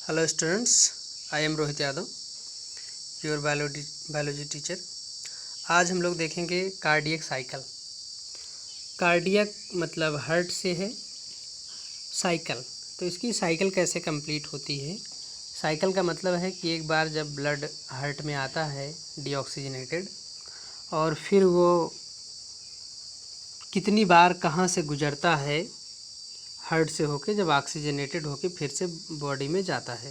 Hello students, I am Rohit Yadav, your biology teacher. आज हम लोग देखेंगे कार्डियक साइकिल। कार्डियक मतलब हार्ट से है, साइकिल तो इसकी साइकिल कैसे कंप्लीट होती है। साइकिल का मतलब है कि एक बार जब ब्लड हार्ट में आता है डीऑक्सीजनेटेड, और फिर वो कितनी बार कहाँ से गुजरता है हार्ट से होके, जब ऑक्सीजनेटेड होके फिर से बॉडी में जाता है।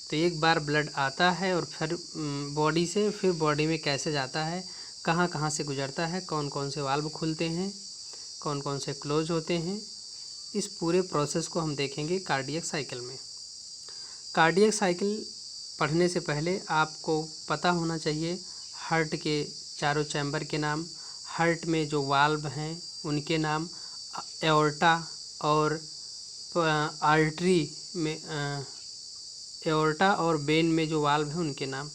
तो एक बार ब्लड आता है और फिर बॉडी से फिर बॉडी में कैसे जाता है, कहाँ कहाँ से गुजरता है, कौन कौन से वाल्व खुलते हैं, कौन कौन से क्लोज होते हैं, इस पूरे प्रोसेस को हम देखेंगे कार्डियक साइकिल में। कार्डियक साइकिल पढ़ने से पहले आपको पता होना चाहिए हार्ट के चारों चैम्बर के नाम, हार्ट में जो वाल्व हैं उनके नाम, एओर्टा और आर्टरी में एओर्टा और वेन में जो वाल्व हैं उनके नाम,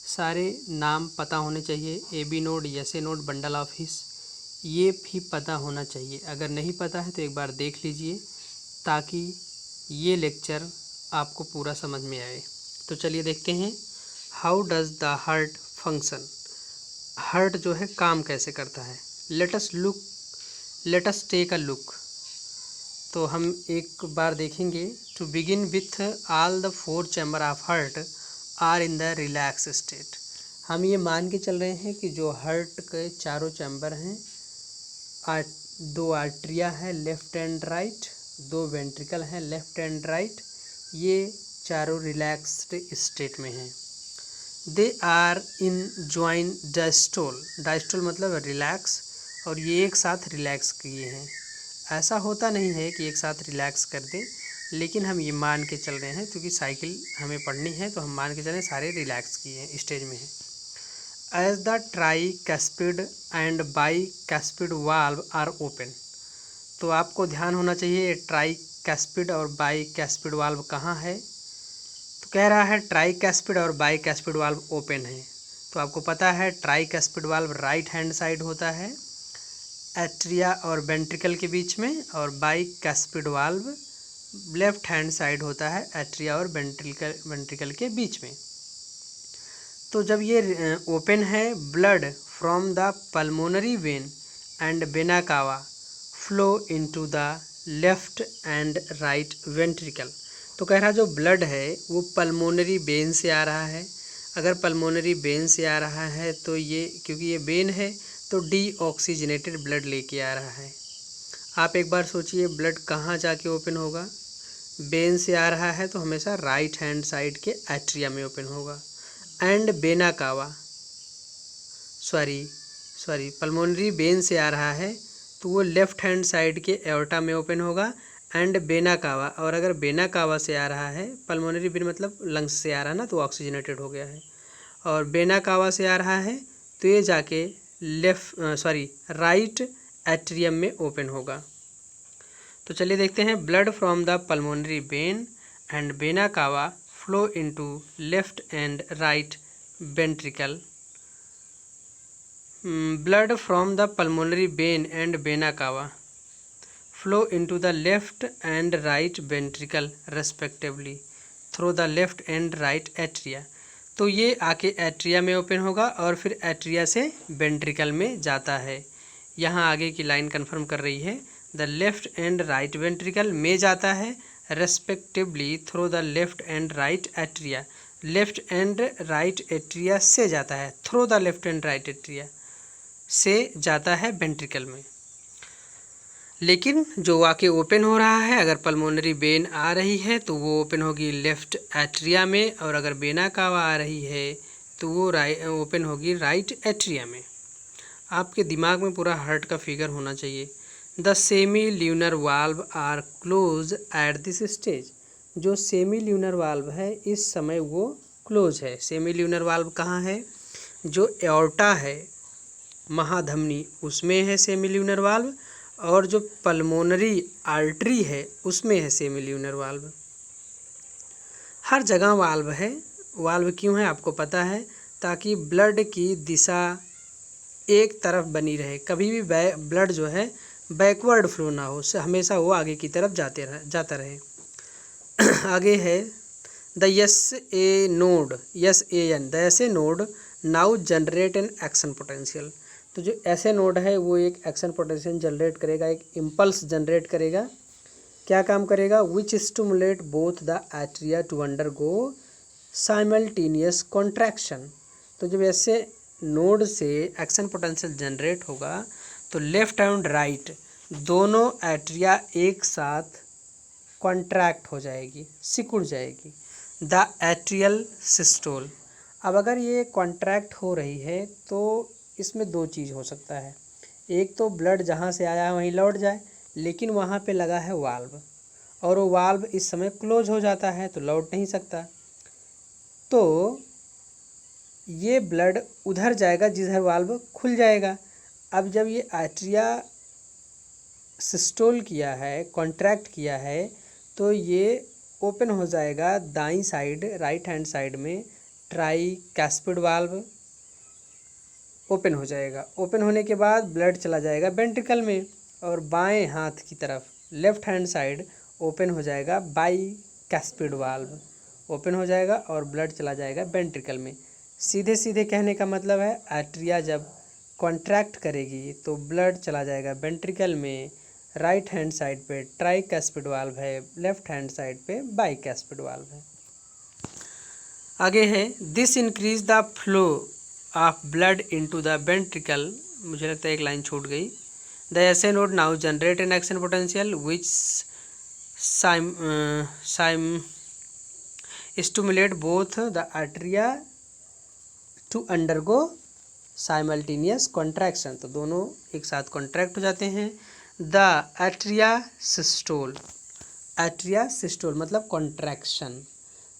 सारे नाम पता होने चाहिए। AB node, SA node, bundle of his, ये भी पता होना चाहिए। अगर नहीं पता है तो एक बार देख लीजिए ताकि ये लेक्चर आपको पूरा समझ में आए। तो चलिए देखते हैं how does the heart function. Heart जो है काम कैसे करता है। Let us take a look. तो हम एक बार देखेंगे। To begin with all the 4 chamber of heart are in the relax state. हम ये मान के चल रहे हैं कि जो हार्ट के चारों चैम्बर हैं, 2 आर्टरिया है लेफ़्ट एंड राइट, 2 वेंट्रिकल हैं लेफ़्ट एंड राइट, ये चारों रिलैक्स्ड स्टेट में हैं। They are in joint diastole. Diastole मतलब रिलैक्स, और ये एक साथ रिलैक्स किए हैं। ऐसा होता नहीं है कि एक साथ रिलैक्स कर दे, लेकिन हम ये मान के चल रहे हैं क्योंकि साइकिल हमें पढ़नी है, तो हम मान के चलें सारे रिलैक्स किए हैं, स्टेज में हैं। As the tricuspid and bicuspid valve are open. तो आपको ध्यान होना चाहिए ट्राई कैस्पिड और बाई कैस्पिड वाल्व कहाँ है। तो कह रहा है ट्राई कैस्पिड और बाई कैस्पिड वाल्व ओपन है। तो आपको पता है tricuspid valve right hand side होता है एट्रिया और वेंट्रिकल के बीच में, और bicuspid valve left hand side होता है एट्रिया और वेंट्रिकल के बीच में। तो जब ये ओपन है, blood from the pulmonary vein and vena cava flow into the left and right ventricle. तो कह रहा जो ब्लड है वो पल्मोनरी वेन से आ रहा है। अगर पल्मोनरी वेन से आ रहा है तो ये, क्योंकि ये वेन है तो डीऑक्सीजनेटेड ब्लड लेके आ रहा है। आप एक बार सोचिए ब्लड कहाँ जाके ओपन होगा। वेन से आ रहा है तो हमेशा राइट हैंड साइड के एट्रिया में ओपन होगा। And vena cava sorry pulmonary vein से आ रहा है तो वो लेफ्ट हैंड साइड के एओर्टा में ओपन होगा। एंड वेना कावा, और अगर वेना कावा से आ रहा है, पल्मोनरी वेन मतलब लंग्स से आ रहा है ना, तो ऑक्सीजनेटेड हो गया है, और वेना कावा से आ रहा है तो ये जाके राइट एट्रियम में ओपन होगा। तो चलिए देखते हैं। Blood from the pulmonary vein and vena cava flow into left and right ventricle. Blood from the pulmonary vein and vena cava flow into the left and right ventricle respectively through the left and right atria. तो ये आके atria में open होगा और फिर atria से ventricle में जाता है। यहाँ आगे की लाइन कंफर्म कर रही है, the left and right ventricle में जाता है respectively through the left and right atria. Left and right atria से जाता है, through the left and right atria से जाता है वेंट्रिकल में। लेकिन जो आके ओपन हो रहा है, अगर पल्मोनरी वेन आ रही है तो वो ओपन होगी लेफ्ट एट्रिया में, और अगर वेना कावा आ रही है तो वो ओपन होगी राइट एट्रिया में। आपके दिमाग में पूरा हार्ट का फिगर होना चाहिए। The semi lunar valve are close at this stage. जो सेमी ल्यूनर वाल्व है इस समय वो क्लोज है। सेमी ल्यूनर वाल्व कहाँ है? जो एओर्टा है, महाधमनी, उसमें है सेमी ल्यूनर वाल्व, और जो पल्मोनरी आर्टरी है उसमें है सेमी ल्यूनर वाल्व। हर जगह वाल्व है। वाल्व क्यों है आपको पता है? ताकि ब्लड की दिशा एक तरफ बनी रहे, कभी भी ब्लड जो है बैकवर्ड फ्लो ना हो, हमेशा वो आगे की तरफ जाता रहे। आगे है the SA node now generate an action potential. तो जो ऐसे नोड है वो एक एक्शन पोटेंशियल जनरेट करेगा, एक इम्पल्स जनरेट करेगा। क्या काम करेगा? Which stimulate both the atria to undergo simultaneous contraction. तो जब ऐसे नोड से एक्शन पोटेंशियल जनरेट होगा तो लेफ्ट एंड राइट दोनों एट्रिया एक साथ कॉन्ट्रैक्ट हो जाएगी, सिकुड़ जाएगी। The atrial systole. अब अगर ये कॉन्ट्रैक्ट हो रही है तो इसमें दो चीज़ हो सकता है। एक तो ब्लड जहाँ से आया है वहीं लौट जाए, लेकिन वहाँ पे लगा है वाल्व और वो वाल्व इस समय क्लोज हो जाता है तो लौट नहीं सकता। तो ये ब्लड उधर जाएगा जिधर वाल्व खुल जाएगा। अब जब ये आर्टरिया सिस्टोल किया है, कॉन्ट्रैक्ट किया है, तो ये ओपन हो जाएगा दाईं साइड, राइट हैंड साइड में ट्राइकैस्पिड वाल्व ओपन हो जाएगा। ओपन होने के बाद ब्लड चला जाएगा वेंट्रिकल में और बाएं हाथ की तरफ लेफ्ट हैंड साइड ओपन हो जाएगा बाइकैस्पिड वाल्व ओपन हो जाएगा और ब्लड चला जाएगा वेंट्रिकल में। सीधे सीधे कहने का मतलब है आर्टरिया जब कॉन्ट्रैक्ट करेगी तो ब्लड चला जाएगा वेंट्रिकल में। राइट हैंड साइड पे ट्राइकैस्पिड वाल्व है, लेफ्ट हैंड साइड पे बाइकैस्पिड वाल्व है। आगे है this increase the flow of blood into the ventricle. मुझे लगता है एक लाइन छूट गई। The SA node now generate an action potential which stimulate both the atria to undergo simultaneous contraction. तो दोनों एक साथ कॉन्ट्रैक्ट हो जाते हैं। द आर्टरिया सिस्टोल मतलब contraction.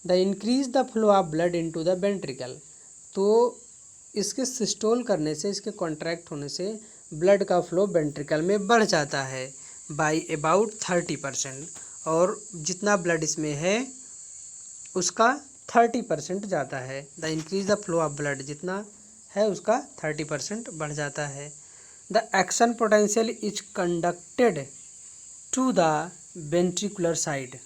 The increase the flow of blood into the ventricle. तो इसके सिस्टोल करने से, इसके कॉन्ट्रैक्ट होने से ब्लड का फ्लो वेंट्रिकल में बढ़ जाता है बाई अबाउट 30%। और जितना ब्लड इसमें है उसका 30% जाता है। The increase the flow of blood जितना है उसका 30% बढ़ जाता है। The action potential is conducted to the ventricular side.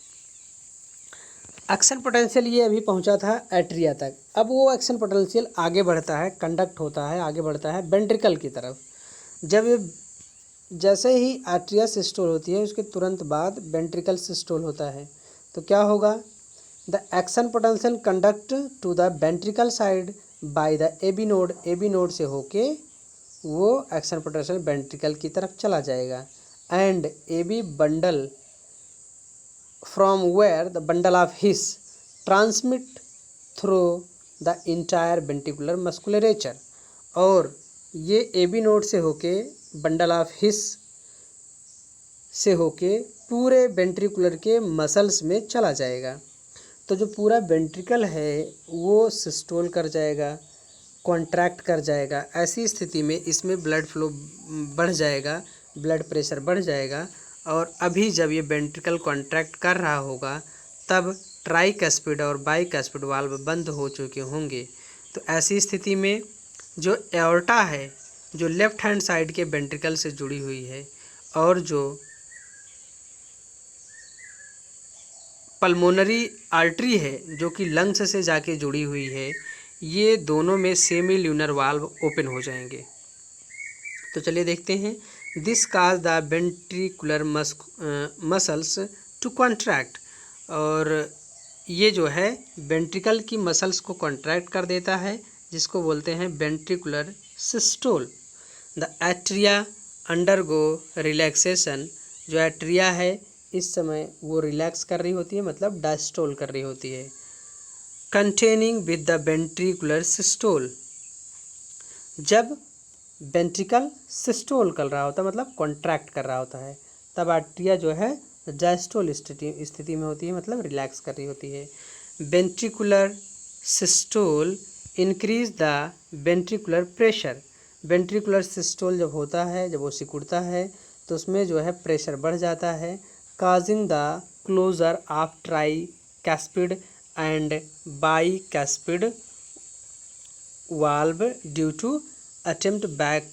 Action potential ये अभी पहुंचा था एट्रिया तक। अब वो एक्शन पोटेंशियल आगे बढ़ता है, कंडक्ट होता है, आगे बढ़ता है वेंट्रिकल की तरफ। जब ये जैसे ही आर्टरिया सिस्टोल होती है उसके तुरंत बाद वेंट्रिकल सिस्टोल होता है। तो क्या होगा? The action potential conduct to the ventricle side by the AV node से होके वो एक्शन पोटेंशियल वेंट्रिकल की तरफ चला जाएगा। And AV bundle from where the bundle of His transmit through the entire ventricular musculature। और ये AB नोड से होके बंडल ऑफ हिस से होके पूरे वेंट्रिकुलर के मसल्स में चला जाएगा। तो जो पूरा वेंट्रिकल है वो सिस्टोल कर जाएगा, कॉन्ट्रैक्ट कर जाएगा। ऐसी स्थिति में इसमें ब्लड फ्लो बढ़ जाएगा, ब्लड प्रेशर बढ़ जाएगा। और अभी जब ये वेंट्रिकल कॉन्ट्रैक्ट कर रहा होगा तब ट्राइकैस्पिड और बाइकैस्पिड वाल्व बंद हो चुके होंगे। तो ऐसी स्थिति में जो एओर्टा है, जो लेफ्ट हैंड साइड के वेंट्रिकल से जुड़ी हुई है, और जो पल्मोनरी आर्टरी है जो कि लंग्स से जाके जुड़ी हुई है, ये दोनों में सेमी ल्यूनर वाल्व ओपन हो जाएंगे। तो चलिए देखते हैं। This cause the ventricular muscles to contract. और ये जो है वेंट्रिकल की मसल्स को कॉन्ट्रैक्ट कर देता है, जिसको बोलते हैं ventricular systole. The atria undergo relaxation. जो एट्रिया है इस समय वो रिलैक्स कर रही होती है, मतलब डायस्टोल कर रही होती है। Containing with the ventricular systole. जब वेंट्रिकल सिस्टोल कर रहा होता है, मतलब कॉन्ट्रैक्ट कर रहा होता है, तब आर्टरिया जो है डायस्टोल स्थिति में होती है, मतलब रिलैक्स कर रही होती है। Ventricular systole increase the ventricular pressure. Ventricular systole जब होता है, जब वो सिकुड़ता है तो उसमें जो है प्रेशर बढ़ जाता है, causing the closure of tricuspid and bicuspid valve due to attempt back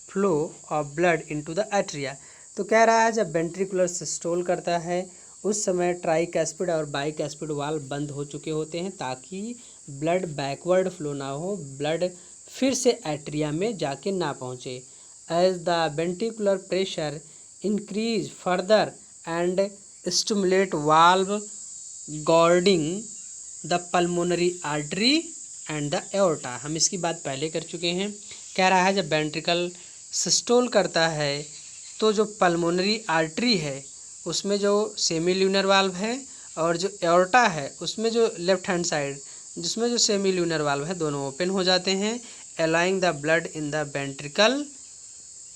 flow of blood into the atria. तो कह रहा है जब वेंट्रिकुलर सिस्टोल करता है उस समय ट्राइकैस्पिड और बाइकैस्पिड वाल्व बंद हो चुके होते हैं ताकि ब्लड बैकवर्ड फ्लो ना हो, ब्लड फिर से एट्रिया में जाके ना पहुँचे। As the ventricular pressure increase further and stimulate valve guarding the pulmonary artery and the aorta. हम इसकी बात पहले कर चुके हैं। कह रहा है जब वेंट्रिकल सिस्टोल करता है तो जो पल्मोनरी आर्टरी है उसमें जो सेमील्यूनर वाल्व है और जो एओर्टा है उसमें जो लेफ्ट हैंड साइड जिसमें जो सेमील्यूनर वाल्व है दोनों ओपन हो जाते हैं, allowing the blood in the ventricle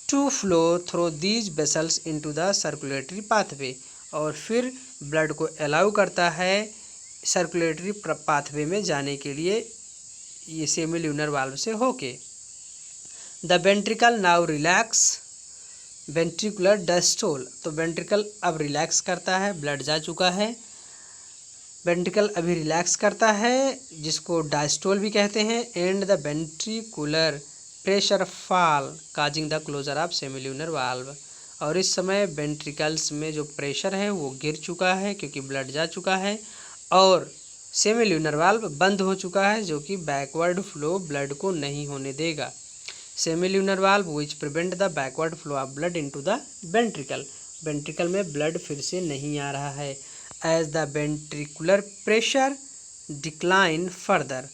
to flow through these vessels into the circulatory pathway. और फिर ब्लड को अलाउ करता है सर्कुलेटरी पाथवे में जाने के लिए ये सेमील्यूनर वाल्व से होके। The ventricle now relax ventricular diastole. तो वेंट्रिकल अब रिलैक्स करता है, ब्लड जा चुका है, वेंट्रिकल अभी रिलैक्स करता है जिसको डायस्टोल भी कहते हैं। And the ventricular pressure fall causing the closure of semilunar valve. और इस समय वेंट्रिकल्स में जो प्रेशर है वो गिर चुका है क्योंकि ब्लड जा चुका है और सेमील्यूनर वाल्व बंद हो चुका है जो कि बैकवर्ड फ्लो ब्लड को नहीं होने देगा। Semilunar valve which prevent the backward flow of blood into the ventricle. Ventricle में ब्लड फिर से नहीं आ रहा है। As the ventricular pressure decline further.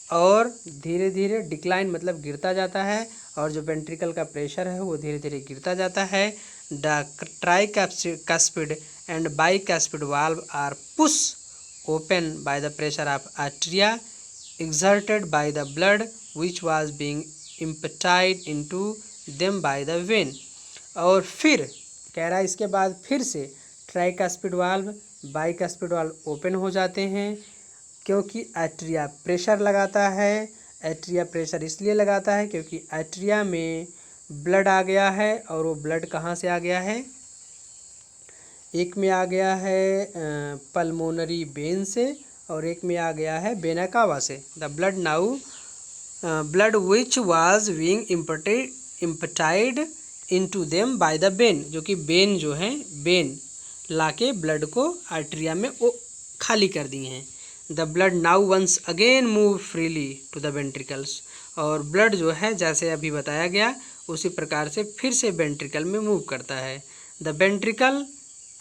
और धीरे धीरे डिक्लाइन मतलब गिरता जाता है और जो वेंट्रिकल का प्रेशर है वो धीरे धीरे गिरता जाता है। The tricuspid and bicuspid valve are push open by the pressure of atria exerted by the blood which was being emptied into them by the vein। और फिर कह रहा है इसके बाद फिर से ट्राइकैस्पिड वाल्व बाइकैस्पिड वाल्व ओपन हो जाते हैं क्योंकि आर्टेरिया प्रेशर लगाता है। आर्टेरिया प्रेशर इसलिए लगाता है क्योंकि आर्टेरिया में ब्लड आ गया है और वो ब्लड कहाँ से आ गया है, एक में आ गया है पल्मोनरी वेन से और एक में आ गया है वेना कावा से। The blood now blood which was being emptied into them by the vein, जो कि वेन जो है वेन लाके ब्लड को आर्टेरिया में वो खाली कर दिए हैं। The blood now once again move freely to the ventricles. और ब्लड जो है जैसे अभी बताया गया उसी प्रकार से फिर से वेंट्रिकल में मूव करता है। The ventricle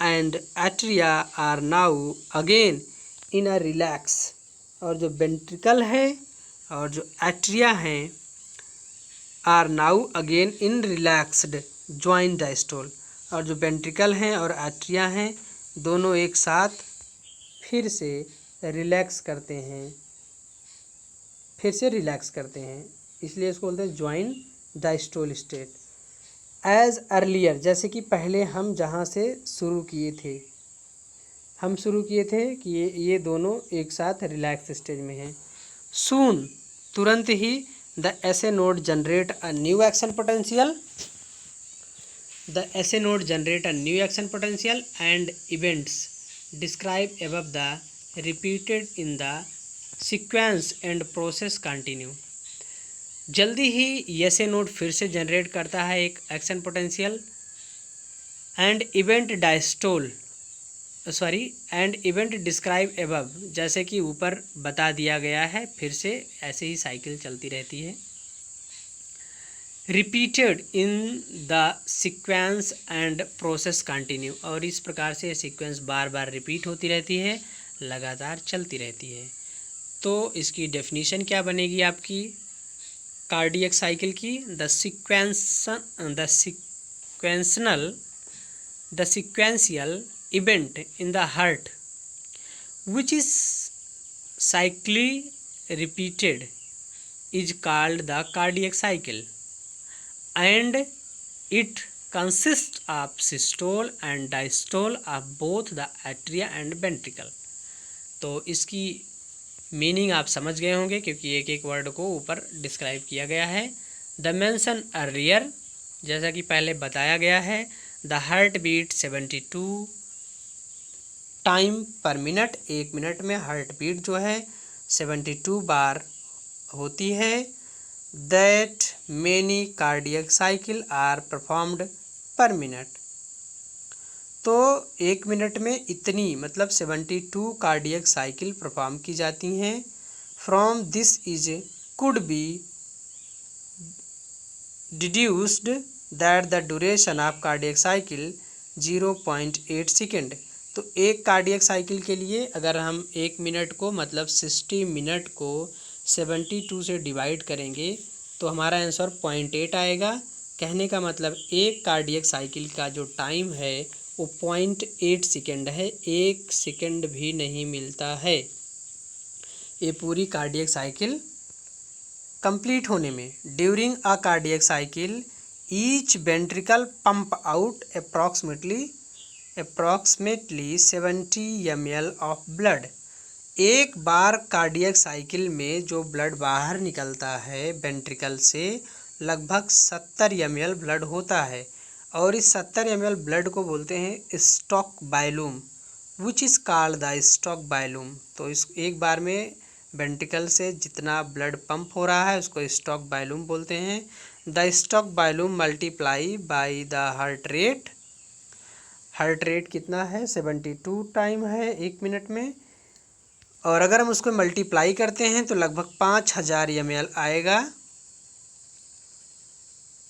and atria are now again in a relax. और जो वेंट्रिकल है और जो आर्टेरिया हैं are now again in relaxed joint diastole. और जो वेंट्रिकल हैं और आर्टेरिया हैं दोनों एक साथ फिर से रिलैक्स करते हैं, इसलिए इसको बोलते हैं joint diastole state. As earlier जैसे कि पहले हम जहाँ से शुरू किए थे कि ये दोनों एक साथ रिलैक्स स्टेज में हैं। सून तुरंत ही the SA node generate a new action potential and events describe above the repeated in the sequence and process continue. जल्दी ही एसे नोड फिर से जनरेट करता है एक action potential and event describe above, जैसे कि ऊपर बता दिया गया है, फिर से ऐसे ही साइकिल चलती रहती है। Repeated in the sequence and process continue, और इस प्रकार से सीक्वेंस बार बार रिपीट होती रहती है, लगातार चलती रहती है। तो इसकी डेफिनेशन क्या बनेगी आपकी कार्डियक साइकिल की? The sequential event in the heart which is cyclically repeated is called the cardiac cycle, and it consists of systole and diastole of both the atria and ventricle। तो इसकी meaning आप समझ गए होंगे क्योंकि एक एक वर्ड को ऊपर डिस्क्राइब किया गया है। द मेंशन अर्लियर जैसा कि पहले बताया गया है, the heart beat 72 time per minute, एक मिनट में हार्ट बीट जो है 72 बार होती है। That many cardiac cycle are performed per minute. तो 1 मिनट में इतनी मतलब 72 कार्डियक साइकिल परफॉर्म की जाती हैं। From this is could be deduced that the duration of cardiac cycle 0.8 second. तो एक कार्डियक साइकिल के लिए अगर हम 1 मिनट को मतलब 60 मिनट को 72 से डिवाइड करेंगे तो हमारा आंसर 0.8 आएगा। कहने का मतलब एक कार्डियक साइकिल का जो टाइम है वो 0.8 सेकेंड है, 1 सेकेंड भी नहीं मिलता है ये पूरी कार्डियक साइकिल कंप्लीट होने में। During a cardiac cycle each ventricle pump out approximately 70 ml of blood. एक बार कार्डियक साइकिल में जो ब्लड बाहर निकलता है वेंट्रिकल से लगभग 70 ml ब्लड होता है और इस 70 ml ब्लड को बोलते हैं stroke volume, which is called the stroke volume. तो इस एक बार में वेंट्रिकल से जितना ब्लड पंप हो रहा है उसको स्टॉक बायलूम बोलते हैं। The stroke volume multiply by the heart rate. Heart rate कितना है 72 टाइम है 1 मिनट में, और अगर हम उसको मल्टीप्लाई करते हैं तो लगभग 5000 ml आएगा।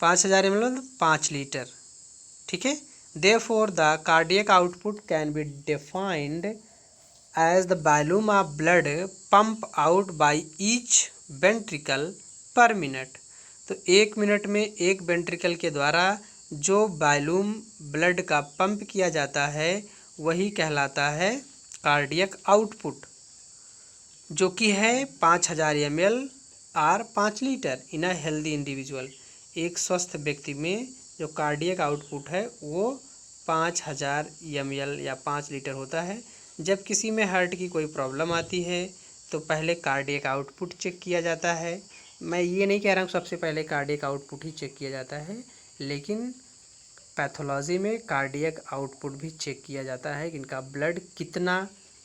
5000 ml मतलब 5 लीटर, ठीक है। Therefore the cardiac output can be defined as the volume of blood pump out by each ventricle per minute। तो 1 मिनट में एक वेंट्रिकल के द्वारा जो वॉल्यूम ब्लड का पंप किया जाता है वही कहलाता है कार्डियक आउटपुट, जो कि है 5000 ml और 5 litre in a healthy individual. एक स्वस्थ व्यक्ति में जो कार्डियक आउटपुट है वो 5000 ml या 5 लीटर होता है। जब किसी में हार्ट की कोई प्रॉब्लम आती है तो पहले कार्डियक आउटपुट चेक किया जाता है। मैं ये नहीं कह रहा हूँ सबसे पहले कार्डियक आउटपुट ही चेक किया जाता है, लेकिन पैथोलॉजी में कार्डियक आउटपुट भी चेक किया जाता है कि इनका ब्लड कितना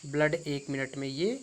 ब्लड 1 मिनट में ये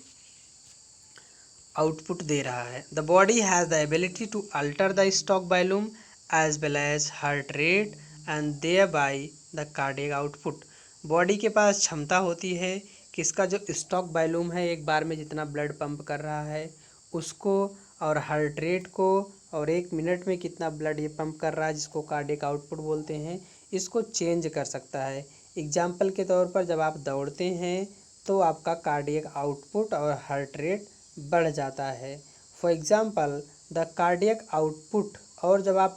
आउटपुट दे रहा है। The body has the ability to alter the stock volume as well as heart rate and thereby the cardiac output. Body के पास क्षमता होती है कि इसका जो स्टॉक वॉल्यूम है एक बार में जितना ब्लड पंप कर रहा है उसको, और हार्ट रेट को, और 1 मिनट में कितना ब्लड ये पंप कर रहा है जिसको कार्डियक आउटपुट बोलते हैं, इसको चेंज कर सकता है। एग्जाम्पल के तौर पर जब आप दौड़ते हैं तो आपका कार्डियक आउटपुट और हार्ट रेट बढ़ जाता है। For example the cardiac output, और जब आप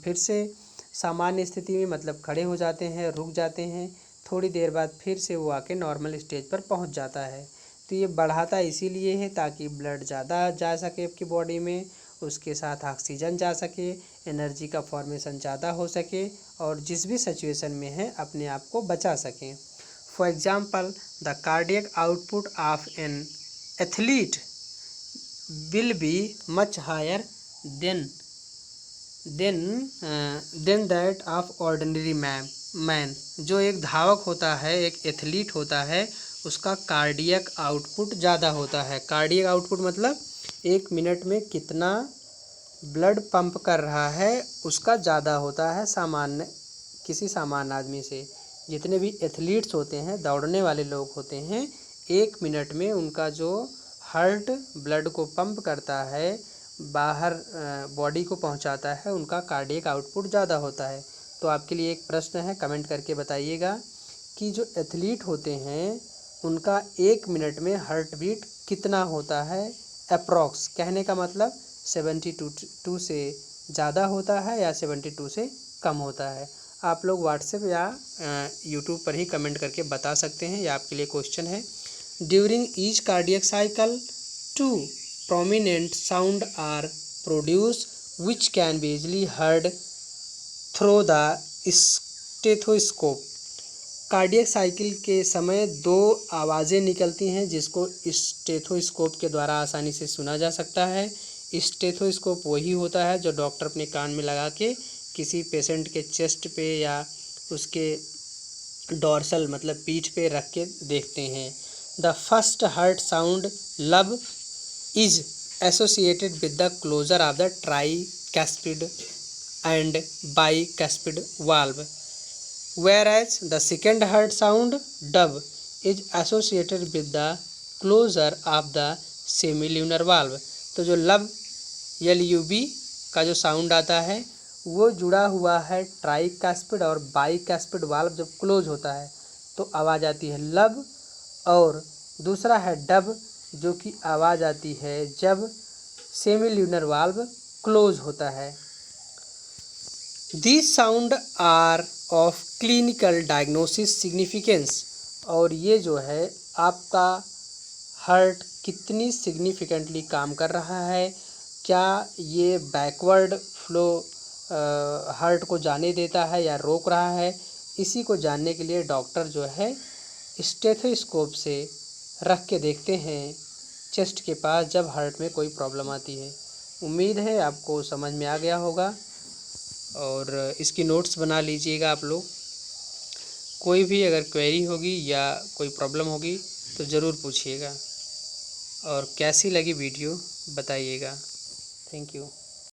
फिर से सामान्य स्थिति में मतलब खड़े हो जाते हैं, रुक जाते हैं, थोड़ी देर बाद फिर से वो आके नॉर्मल स्टेज पर पहुंच जाता है। तो ये बढ़ाता इसीलिए है ताकि ब्लड ज़्यादा जा सके आपकी बॉडी में, उसके साथ ऑक्सीजन जा सके, एनर्जी का फॉर्मेशन ज़्यादा हो सके और जिस भी सिचुएशन में है अपने आप को बचा सकें। For example the cardiac output of an athlete will be much higher than that of ordinary man। जो एक धावक होता है, एक एथलीट होता है, उसका कार्डियक आउटपुट ज़्यादा होता है। कार्डियक आउटपुट मतलब 1 मिनट में कितना ब्लड पंप कर रहा है उसका ज़्यादा होता है किसी सामान्य आदमी से। जितने भी एथलीट्स होते हैं, दौड़ने वाले लोग होते हैं, 1 मिनट में उनका जो हार्ट ब्लड को पंप करता है, बाहर बॉडी को पहुंचाता है, उनका कार्डियक आउटपुट ज़्यादा होता है। तो आपके लिए एक प्रश्न है, कमेंट करके बताइएगा कि जो एथलीट होते हैं उनका 1 मिनट में हार्ट बीट कितना होता है अप्रॉक्स। कहने का मतलब 72 से ज़्यादा होता है या 72 से कम होता है। आप लोग व्हाट्सएप या यूट्यूब पर ही कमेंट करके बता सकते हैं, यह आपके लिए क्वेश्चन है। During each cardiac cycle, 2 prominent sound are produced which can be easily heard through the stethoscope। Cardiac cycle के समय 2 आवाज़ें निकलती हैं जिसको स्टेथोस्कोप के द्वारा आसानी से सुना जा सकता है। स्टेथोस्कोप वही होता है जो डॉक्टर अपने कान में लगा के किसी पेशेंट के चेस्ट पे या उसके डॉर्सल मतलब पीठ पे रख के देखते हैं। The first heart sound lub is associated with the closure of the tricuspid and bicuspid valve। whereas the second heart sound dub is associated with the closure of the semilunar valve। तो जो लब LUB का जो sound आता है वो जुड़ा हुआ है ट्राइकास्पिड और बाइकास्पिड वाल्व जब क्लोज होता है तो आवाज़ आती है लब, और दूसरा है डब जो कि आवाज़ आती है जब सेमिल्यूनर वाल्व क्लोज होता है। This sound are of clinical diagnosis significance, और ये जो है आपका हार्ट कितनी सिग्निफिकेंटली काम कर रहा है, क्या ये बैकवर्ड फ्लो हार्ट को जाने देता है या रोक रहा है, इसी को जानने के लिए डॉक्टर जो है स्टेथोस्कोप से रख के देखते हैं चेस्ट के पास जब हार्ट में कोई प्रॉब्लम आती है। उम्मीद है आपको समझ में आ गया होगा और इसकी नोट्स बना लीजिएगा आप लोग। कोई भी अगर क्वेरी होगी या कोई प्रॉब्लम होगी तो ज़रूर पूछिएगा, और कैसी लगी वीडियो बताइएगा। Thank you.